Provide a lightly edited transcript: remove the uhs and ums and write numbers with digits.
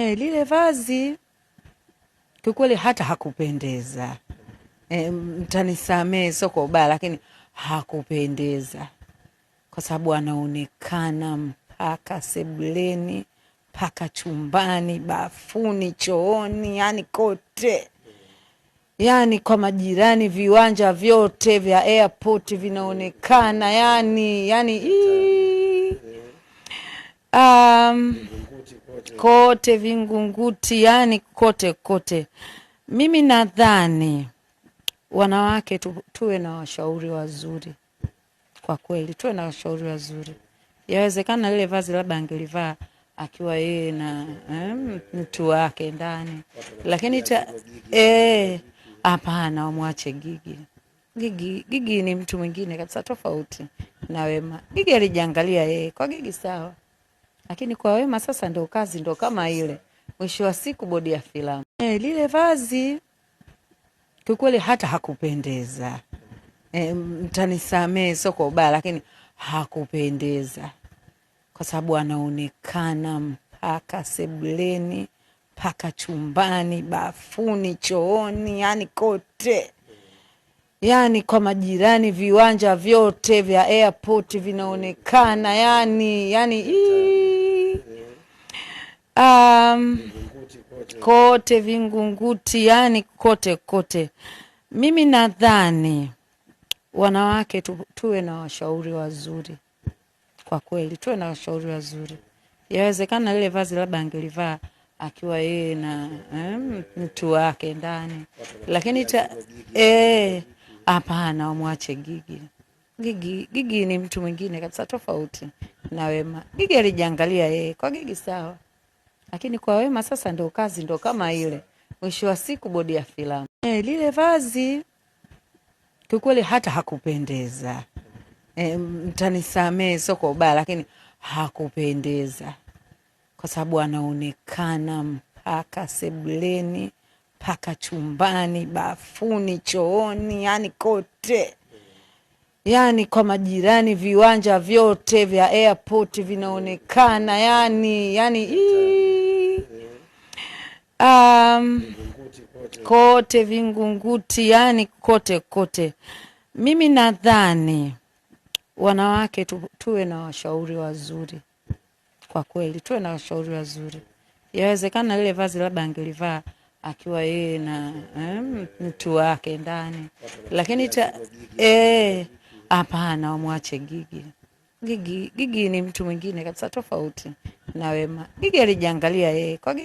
Lile vazi kiukweli hata hakupendeza. Mtanisamee, sio kwa ubaya, lakini hakupendeza kwa sababu anaonekana mpaka sebuleni, mpaka chumbani, bafuni, chooni, yani kote, yani kwa majirani, viwanja vyote vya airport vinaonekana, kote Vingunguti, yani kote kote. Mimi nadhani wanawake tuwe na washauri wazuri, kwa kweli tuwe na washauri wazuri. Yawezekana lile vazi labda angelivaa akiwa yeye na mtu wake ndani, lakini hapana, wamwache Gigi. Gigi ni mtu mwingine kabisa, tofauti na Wema. Gigi alijiangalia yeye, kwa Gigi sawa, lakini kwa Wema sasa ndo kazi ndo kama ile, mwisho wa siku bodi ya filamu. Lile vazi kiukweli hata hakupendeza. Mtanisamee, sio kwa ubaya, lakini hakupendeza kwa sababu anaonekana mpaka sebuleni, mpaka chumbani, bafuni, chooni, yani kote, yani kwa majirani, viwanja vyote vya airport vinaonekana, kote Vingunguti, yani kote kote. Mimi nadhani wanawake tuwe na washauri wazuri, kwa kweli tuwe na washauri wazuri. Yawezekana lile vazi labda angelivaa akiwa yeye na mtu wake ndani, lakini hapana, wamwache Gigi. Gigi ni mtu mwingine kabisa, tofauti na Wema. Gigi alijiangalia yeye, kwa Gigi sawa, lakini kwa Wema sasa ndo kazi ndo kama ile, mwisho wa siku bodi ya filamu. Lile vazi kiukweli hata hakupendeza. Mtanisamee, sio kwa ubaya, lakini hakupendeza kwa sababu anaonekana mpaka sebuleni, mpaka chumbani, bafuni, chooni, yani kote, yani kwa majirani, viwanja vyote vya airport vinaonekana, kote Vingunguti, yani kote kote. Mimi nadhani wanawake tuwe na washauri wazuri, kwa kweli tuwe na washauri wazuri. Yawezekana lile vazi labda angelivaa akiwa yeye na mtu wake ndani, lakini hapana, wamwache Gigi. Gigi ni mtu mwingine kabisa, tofauti na Wema. Gigi alijiangalia yeye, kwa Gigi